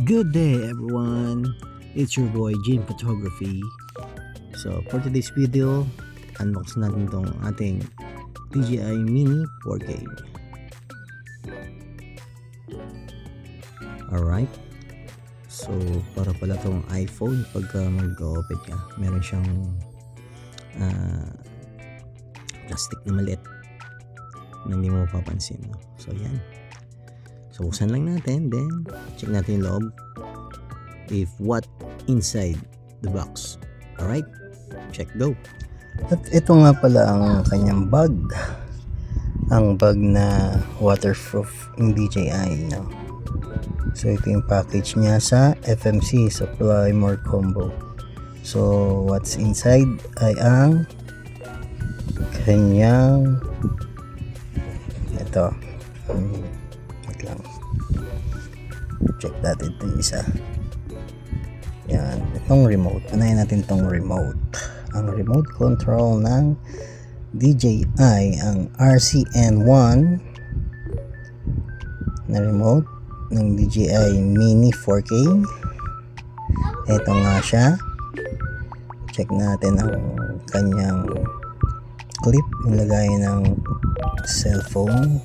Good day everyone, it's your boy Jim Photography. So for today's video, unbox natin tong ating DJI Mini 4K. Alright, so para pala tong iPhone pagka mag-open ka, meron siyang plastic na maliit na hindi mo mapapansin, no? So yan, so buksan lang natin, then check natin yung loob if what inside the box. Alright, check, go. At ito nga pala ang kanyang bag, ang bag na waterproof ng DJI, no? So ito yung package niya sa FMC, sa Plymore Combo. So what's inside ay ang kanyang ito, wait lang, check natin itong isa. Yan, itong remote. Unahin natin itong remote. Ang remote control ng DJI, ang RCN1 na remote ng DJI Mini 4K. Ito nga siya. Check natin ang kanyang clip, yung lagayan ng cellphone.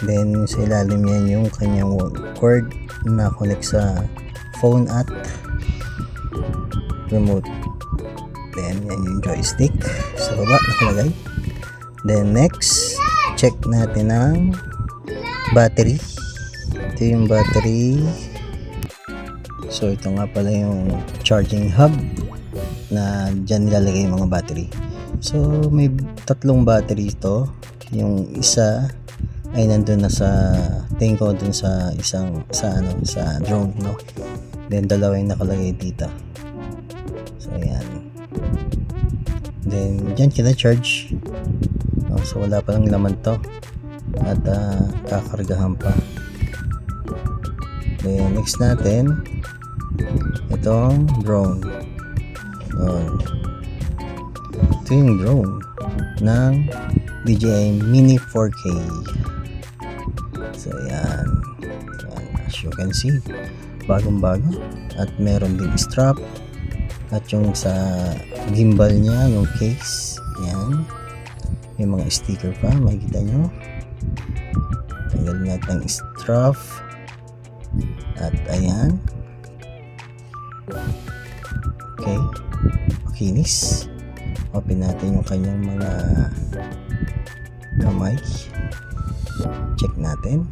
Then sa ilalim yan yung kanyang cord na connect sa phone at remote. Then yan yung joystick sa baba nakalagay. Then next, check natin ang battery. Ito yung battery. So ito nga pala yung charging hub na dyan nilalagay yung mga battery. So may tatlong battery ito. Yung isa ay nandun na sa tingin ko dun sa isang sa drone, no? Then dalawa yung nakalagay dito. So ayan, then dyan kita charge, no? So wala pa lang laman to at kakargahan pa. Then next natin itong drone. Ito yung drone ng DJI Mini 4K. So yan, as you can see, bagong bago at meron din strap at yung sa gimbal niya, yung case, yan, may mga sticker pa, makikita nyo. Tanggalin natin ang strap at ayan, okay, makinis. Open natin yung kanyang mga kamay, check natin,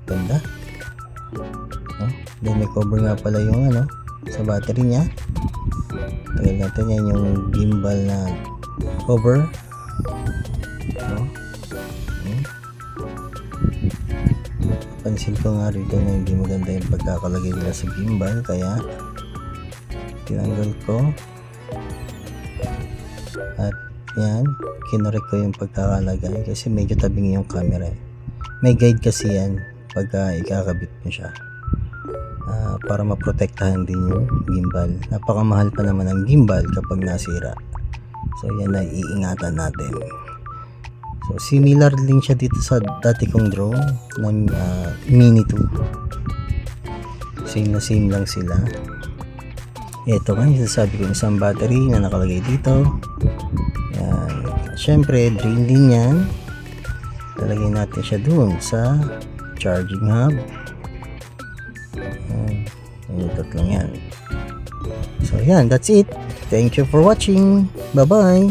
ganda, no? Then may cover nga pala yung sa battery niya. Tagal natin yan, yung gimbal na cover, no? Pansin ko nga rito na hindi maganda yung pagkakalagay nila sa gimbal, kaya tinanggal ko at yan, kinorek ko yung pagkakalagay kasi medyo tabing yung camera. May guide kasi yan pagka ikakabit mo siya, para maprotektahan din yung gimbal. Napakamahal pa naman ang gimbal kapag nasira. So yan na iingatan natin. So similar din siya dito sa dati kong drone ng Mini 2. Same na same lang sila. Ito nga yung sasabi ko, isang battery na nakalagay dito. Yan. Syempre, drain din yan. Lalagay natin siya dun sa charging hub. Yan. Ito lang yan. So yan, that's it. Thank you for watching. Bye bye.